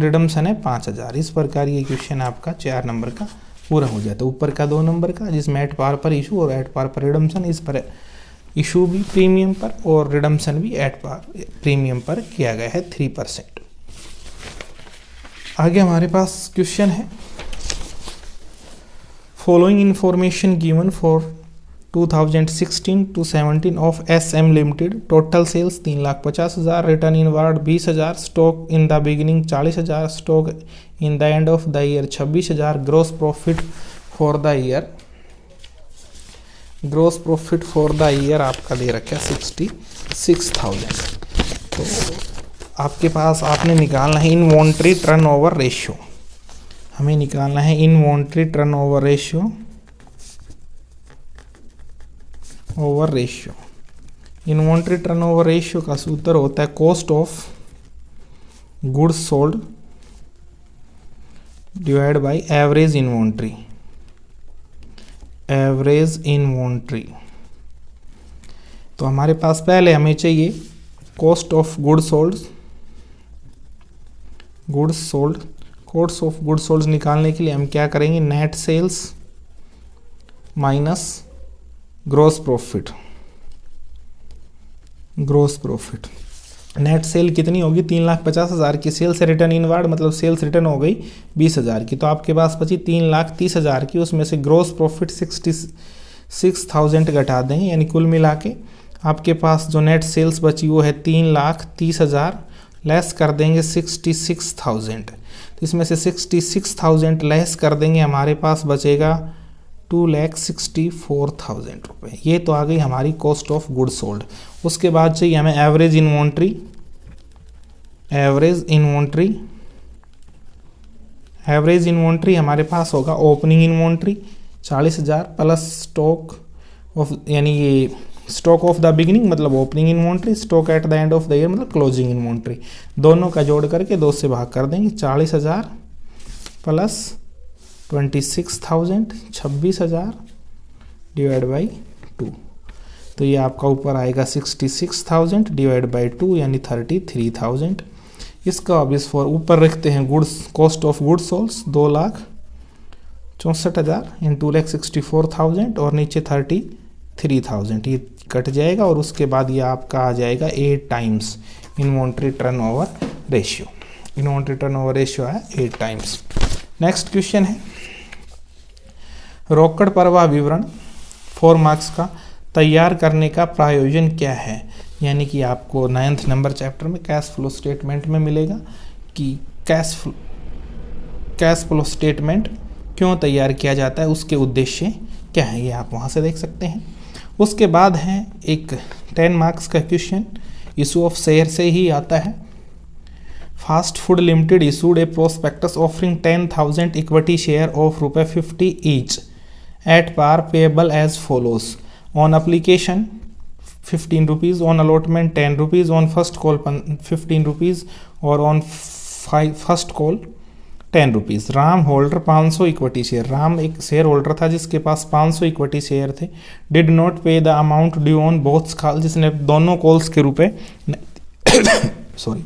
रिडम्सन है 5,000। इस प्रकार ये क्वेश्चन आपका 4 नंबर का पूरा हो जाता है। ऊपर का 2 नंबर का, जिसमें एट पार पर इशू और एट पार पर रिडम्सन, इस पर इशू भी प्रीमियम पर और रिडम्सन भी एट पार प्रीमियम पर किया गया है 3%। आगे हमारे पास क्वेश्चन है, following information given for 2016 to 17 of SM Limited, total sales 3,50,000, return inward 20,000, stock in the beginning 40,000, stock in the end of the year 26,000, gross profit for the year आपका दे रखा है 66,000। तो आपके पास आपने निकालना है इन्वेंटरी टर्नओवर रेशियो, हमें निकालना है inventory turnover ratio inventory turnover ratio का सूत्र होता है cost of goods sold divide by average inventory. तो हमारे पास पहले हमें चाहिए कॉस्ट ऑफ गुड्स सोल्ड निकालने के लिए हम क्या करेंगे, net sales minus gross profit. Net sale कितनी होगी, 3,50,000 की सेल से रिटर्न इनवार्ड, मतलब सेल्स रिटर्न हो गई 20,000 की, तो आपके पास बची 3,30,000 की, उसमें से ग्रॉस प्रॉफिट 66,000 घटा देंगे, यानी कुल मिला के आपके पास जो नेट सेल्स बची वो है 3,30,000, लेस कर देंगे 66,000, तो इसमें से 66,000 लेस कर देंगे, हमारे पास बचेगा 2,64,000 रुपये। ये तो आ गई हमारी कॉस्ट ऑफ गुड सोल्ड। उसके बाद चाहिए हमें एवरेज इन्वेंट्री हमारे पास होगा opening inventory 40,000 plus stock of the beginning मतलब opening inventory, stock at the end of the year मतलब क्लोजिंग इन्वेंट्री, दोनों का जोड़ करके 2 से भाग कर देंगे। 40,000 प्लस 26,000 26,000 डिवाइड बाई 2, तो ये आपका ऊपर आएगा 66,000 डिवाइड बाई 2 यानी 33,000। इसका अब इस ऊपर रखते हैं goods cost of goods sold 2,64,000 in 2,64,000 और नीचे 33,000, ये कट जाएगा और उसके बाद ये आपका आ जाएगा 8 times inventory turnover ratio. Inventory turnover ratio है 8 टाइम्स। नेक्स्ट क्वेश्चन है रोकड़ प्रवाह विवरण 4 मार्क्स का तैयार करने का प्रयोजन क्या है, यानी कि आपको 9th नंबर चैप्टर में कैश फ्लो स्टेटमेंट में मिलेगा कि कैश फ्लो स्टेटमेंट क्यों तैयार किया जाता है, उसके उद्देश्य क्या है, ये आप वहाँ से देख सकते हैं। उसके बाद है एक 10 मार्क्स का क्वेश्चन, इशू ऑफ शेयर से ही आता है। Fast food limited issued a prospectus offering 10,000 equity share of ₹50 each at par payable as follows. On application ₹15, on allotment ₹10, on first call ₹15 और on first call ₹10। Ram holder 500 equity share, Ram एक share holder था जिसके पास 500 equity share थे। Did not pay the amount due on both call, जिसने दोनों calls के रुपए सॉरी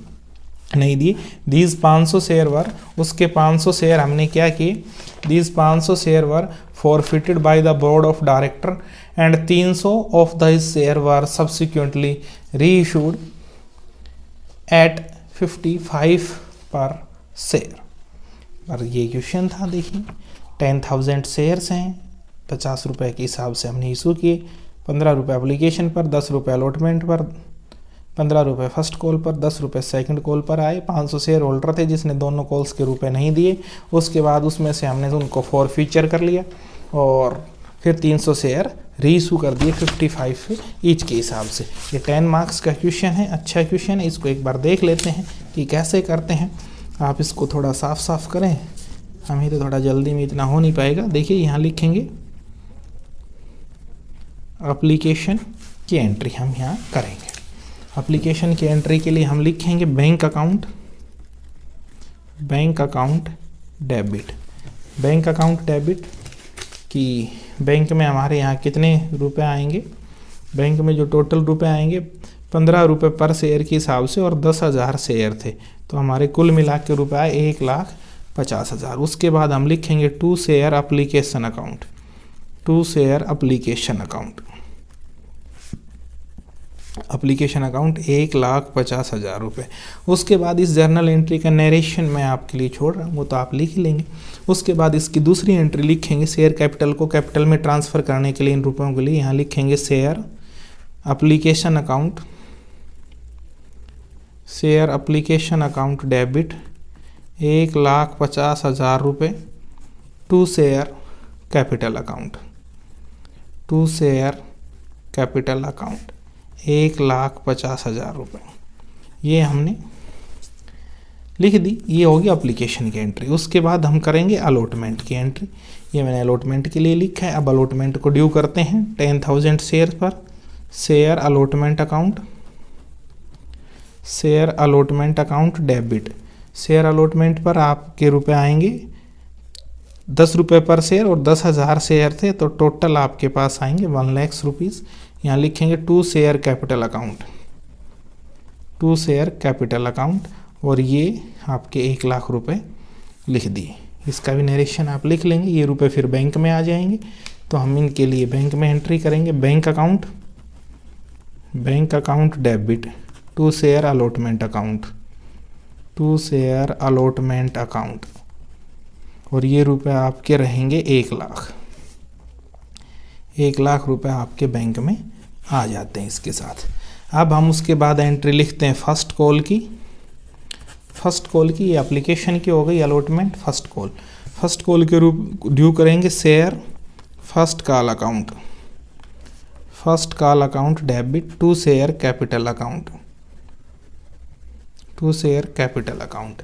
नहीं दिए। दीज 500 शेयर वर, उसके 500 शेयर हमने क्या किए, these 500 share were forfeited by the board of director and 300 of the share were subsequently reissued at 55 per share. और ये क्वेश्चन था, देखिए 10,000 शेयर्स हैं, 50 रुपये के हिसाब से हमने इशू किए, 15 रुपये एप्लीकेशन पर, 10 रुपये अलॉटमेंट पर, 15 रुपये फर्स्ट कॉल पर, 10 रुपये सेकंड कॉल पर आए। 500 शेयर होल्डर थे जिसने दोनों कॉल्स के रुपए नहीं दिए। उसके बाद उसमें से हमने उनको फॉर फ्यूचर कर लिया और फिर 300 शेयर रीइशू कर दिए 55 ईच के हिसाब से। ये 10 मार्क्स का क्वेश्चन है, अच्छा क्वेश्चन है, इसको एक बार देख लेते हैं कि कैसे करते हैं। आप इसको थोड़ा साफ साफ करें, हमें तो थोड़ा जल्दी में इतना हो नहीं पाएगा। देखिए यहाँ लिखेंगे एप्लीकेशन की एंट्री हम यहाँ करेंगे। एप्लीकेशन की एंट्री के लिए हम लिखेंगे bank account debit. Bank account debit कि बैंक में हमारे यहाँ कितने रुपए आएंगे, बैंक में जो टोटल रुपए आएंगे 15 रुपये पर शेयर के हिसाब से और 10,000 शेयर थे, तो हमारे कुल मिला के रुपये आए 1,50,000। उसके बाद हम लिखेंगे टू शेयर एप्लीकेशन अकाउंट 1,50,000 रुपये। उसके बाद इस जर्नल एंट्री का नरेशन मैं आपके लिए छोड़ रहा हूँ, वो तो आप लिख ही लेंगे। उसके बाद इसकी दूसरी एंट्री लिखेंगे, शेयर कैपिटल को कैपिटल में ट्रांसफ़र करने के लिए इन रुपयों के लिए यहाँ लिखेंगे शेयर एप्लीकेशन अकाउंट डेबिट 1,50,000 रुपये टू शेयर कैपिटल अकाउंट 1,50,000 रुपये। ये हमने लिख दी, ये होगी एप्लीकेशन की एंट्री। उसके बाद हम करेंगे अलॉटमेंट की एंट्री, ये मैंने अलॉटमेंट के लिए लिखा है। अब अलॉटमेंट को ड्यू करते हैं 10,000 शेयर पर। Share allotment account debit, share allotment पर आपके रुपए आएंगे 10 रुपये पर शेयर और 10,000 शेयर थे, तो टोटल आपके पास आएंगे 1 लाख रुपीज़। यहाँ लिखेंगे टू शेयर कैपिटल अकाउंट और ये आपके 1 लाख रुपए लिख दिए। इसका भी नरेशन आप लिख लेंगे। ये रुपए फिर बैंक में आ जाएंगे, तो हम इनके लिए बैंक में एंट्री करेंगे। Bank account debit to share allotment account और ये रुपए आपके रहेंगे 1 लाख रुपए आपके बैंक में आ जाते हैं इसके साथ। अब हम उसके बाद एंट्री लिखते हैं फर्स्ट कॉल की। ये एप्लीकेशन की हो गई अलॉटमेंट। फर्स्ट कॉल के रूप ड्यू करेंगे share first call account debit to share capital account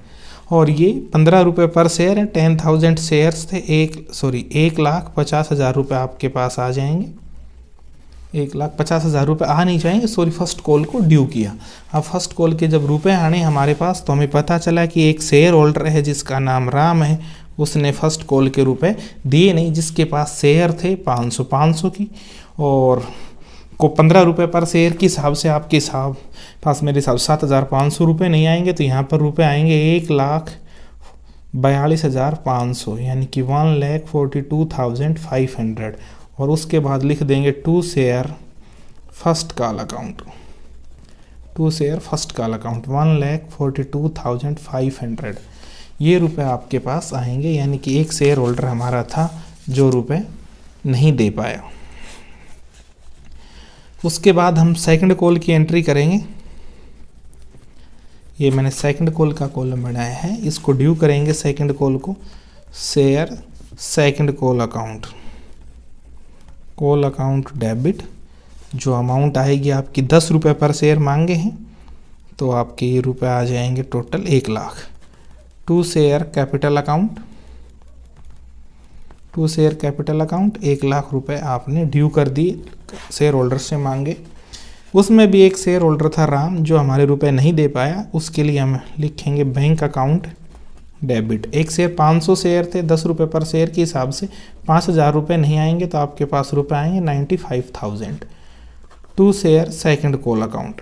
और ये 15 रुपये पर शेयर है। 10,000 शेयर्स थे, 1,50,000 रुपये आपके पास आ जाएंगे। 1,50,000 रुपये आ नहीं जाएंगे, फर्स्ट कॉल को ड्यू किया। अब फर्स्ट कॉल के जब रुपए आने हमारे पास, तो हमें पता चला कि एक शेयर होल्डर है जिसका नाम राम है, उसने फर्स्ट कॉल के रुपए दिए नहीं। जिसके पास शेयर थे 500 की और को 15 रुपये पर शेयर के हिसाब से आपके पास मेरे हिसाब 7,500 रुपये नहीं आएंगे, तो यहाँ पर रुपए आएंगे 1,42,500 यानी कि 1,42,500 और उसके बाद लिख देंगे to share first call account 1,42,500। ये रुपए आपके पास आएंगे, यानी कि एक शेयर होल्डर हमारा था जो रुपए नहीं दे पाया। उसके बाद हम सेकंड कॉल की एंट्री करेंगे। ये मैंने सेकंड कॉल का कॉलम बनाया है, इसको ड्यू करेंगे सेकंड कॉल को। Share second call account debit जो अमाउंट आएगी आपकी 10 रुपये पर शेयर मांगे हैं, तो आपके ये रुपए आ जाएंगे total 1 lakh. To share capital account 1 lakh रुपए आपने ड्यू कर दी शेयर होल्डर से मांगे। उसमें भी एक शेयर होल्डर था राम, जो हमारे रुपए नहीं दे पाया, उसके लिए हम लिखेंगे बैंक अकाउंट डेबिट। एक शेयर 500 शेयर थे, 10 रुपये पर शेयर के हिसाब से 5,000 रुपये नहीं आएंगे, तो आपके पास रुपए आएंगे 95,000। To share second call account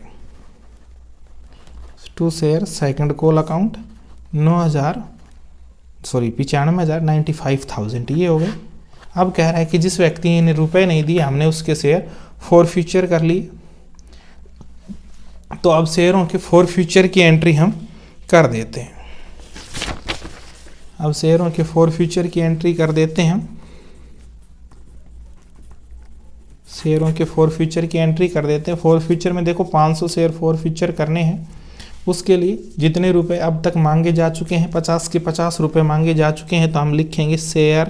95,000 ये हो गए। अब कह रहा है कि जिस व्यक्ति ने रुपए नहीं दिए, हमने उसके शेयर फॉरफ्यूचर कर लिए, तो अब शेयरों के फॉरफ्यूचर की एंट्री हम कर देते हैं। फॉरफ्यूचर की एंट्री कर देते हैं। फॉरफ्यूचर में देखो 500 शेयर फॉरफ्यूचर करने हैं, उसके लिए जितने रुपए अब तक मांगे जा चुके हैं, 50 के 50 रुपए मांगे जा चुके हैं, तो हम लिखेंगे शेयर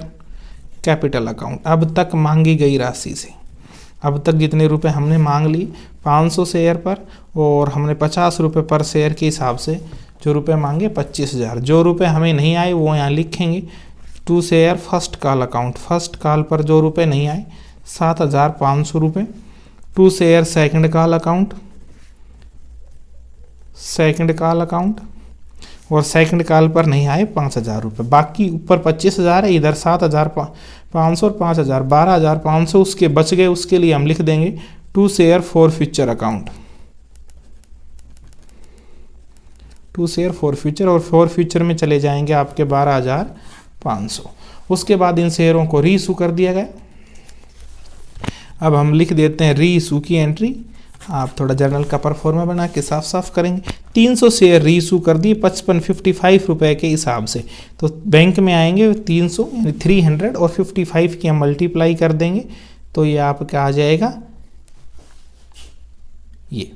कैपिटल अकाउंट। अब तक मांगी गई राशि से, अब तक जितने रुपए हमने मांग ली 500 शेयर पर, और हमने 50 रुपये पर शेयर के हिसाब से जो रुपए मांगे 25,000। जो रुपए हमें नहीं आए वो यहाँ लिखेंगे। To share first call account, first call पर जो रुपए नहीं आए 7,500 रुपये। To share second call account, और सेकंड कॉल पर नहीं आए 5,000 रुपये। बाकी ऊपर 25,000 है, इधर 7,500 और 5,000 12,500 उसके बच गए, उसके लिए हम लिख देंगे टू शेयर फॉरफ्यूचर अकाउंट। और फॉरफ्यूचर में चले जाएंगे आपके 12,500। उसके बाद इन शेयरों को री इशू कर दिया गया। अब हम लिख देते हैं री इशू की एंट्री। आप थोड़ा जर्नल का परफॉर्मा बना के साफ करेंगे। 300 शेयर री इशू कर दिए 55 रुपए के हिसाब से, तो बैंक में आएंगे 300 यानी 300 और 55 की हम मल्टीप्लाई कर देंगे, तो ये आपका आ जाएगा ये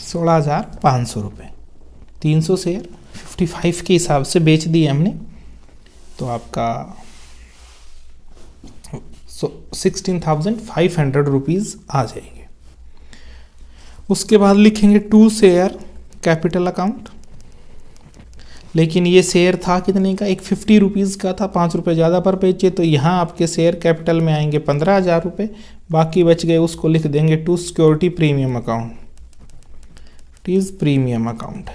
16,500 रुपये। 300 शेयर 55 के हिसाब से बेच दिए हमने, तो आपका 16,500 रुपीज़ आ जाएंगे। उसके बाद लिखेंगे टू शेयर कैपिटल अकाउंट। लेकिन ये शेयर था कितने का, एक 50 रुपीज़ का था, 5 रुपये ज़्यादा पर बेचे, तो यहाँ आपके शेयर कैपिटल में आएंगे 15,000 रुपये। बाकी बच गए उसको लिख देंगे टू सिक्योरिटी प्रीमियम अकाउंट,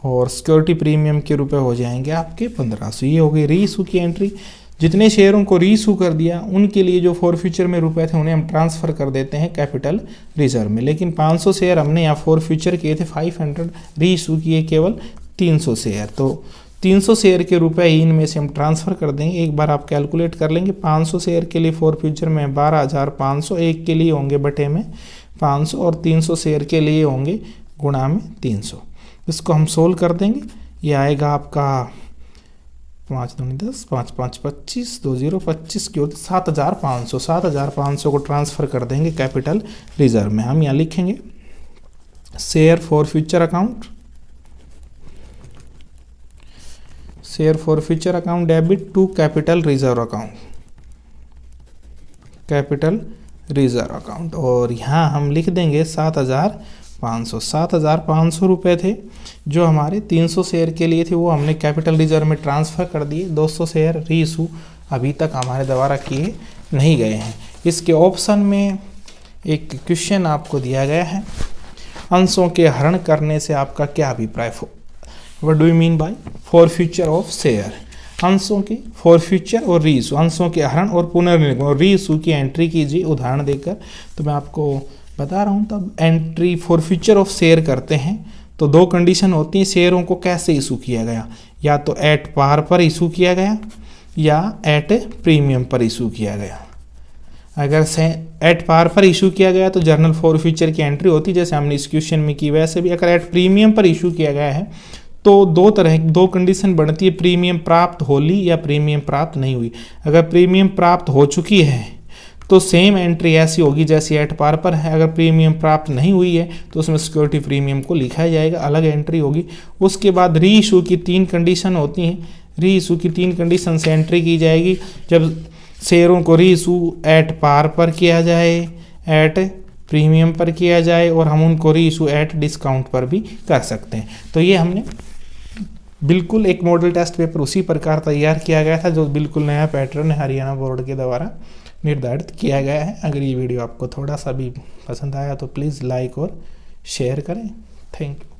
और सिक्योरिटी प्रीमियम के रुपए हो जाएंगे आपके 1500। ये हो गई री इशू की एंट्री। जितने शेयरों को री इशू कर दिया उनके लिए जो फॉरफ्यूचर में रुपए थे उन्हें हम ट्रांसफ़र कर देते हैं कैपिटल रिजर्व में। लेकिन 500 शेयर हमने यहाँ फॉरफ्यूचर किए थे, 500 री इशू किए केवल 300 शेयर, तो 300 शेयर के रुपए ही इनमें से हम ट्रांसफ़र कर देंगे। एक बार आप कैलकुलेट कर लेंगे। 500 शेयर के लिए फॉरफ्यूचर में 12,500, एक के लिए होंगे बटे में 500, और 300 शेयर के लिए होंगे गुणा में 300। इसको हम सोल्व कर देंगे। ये आएगा आपका 5 दूनी 10, 5 5 25, 2 0 25 की ओर 7,500 को ट्रांसफ़र कर देंगे कैपिटल रिजर्व में। हम यहाँ लिखेंगे share forfeiture account debit to capital reserve account, और यहाँ हम लिख देंगे 7,500 रुपये थे जो हमारे 300 शेयर के लिए थे, वो हमने कैपिटल रिजर्व में ट्रांसफ़र कर दिए। 200 शेयर री इशू अभी तक हमारे द्वारा किए नहीं गए हैं। इसके ऑप्शन में एक क्वेश्चन आपको दिया गया है, अंशों के हरण करने से आपका क्या अभिप्राय, what do you mean by forfeiture of share. अंशों के फॉरफ्यूचर और री इशू, अंशों के हरण और पुनर्निर्गमन और री इशू की एंट्री कीजिए उदाहरण देकर। तो मैं आपको बता रहा हूँ, तब एंट्री फॉरफ्यूचर ऑफ शेयर करते हैं तो 2 कंडीशन होती हैं शेयरों को कैसे इशू किया गया, या तो एट पार पर इशू किया गया या एट प्रीमियम पर इशू किया गया। अगर से एट पार पर इशू किया गया तो जर्नल फॉरफ्यूचर की एंट्री होती, जैसे हमने इस क्वेश्चन में की। वैसे भी अगर एट प्रीमियम पर इशू किया गया है तो 2 कंडीशन बनती है, प्रीमियम प्राप्त हो ली या प्रीमियम प्राप्त नहीं हुई। अगर प्रीमियम प्राप्त हो चुकी है तो सेम एंट्री ऐसी होगी जैसी एट पार पर है। अगर प्रीमियम प्राप्त नहीं हुई है तो उसमें सिक्योरिटी प्रीमियम को लिखा जाएगा, अलग एंट्री होगी। उसके बाद री इशू की 3 कंडीशन होती हैं। री इशू की 3 कंडीशन से एंट्री की जाएगी। जब शेयरों को रीइशू एट पार पर किया जाए, एट प्रीमियम पर किया जाए, और हम उनको रीइशू एट डिस्काउंट पर भी कर सकते हैं। तो ये हमने बिल्कुल एक मॉडल टेस्ट पेपर उसी प्रकार तैयार किया गया था, जो बिल्कुल नया पैटर्न हरियाणा बोर्ड के द्वारा निर्धारित किया गया है। अगर ये वीडियो आपको थोड़ा सा भी पसंद आया तो प्लीज़ लाइक और शेयर करें। Thank you.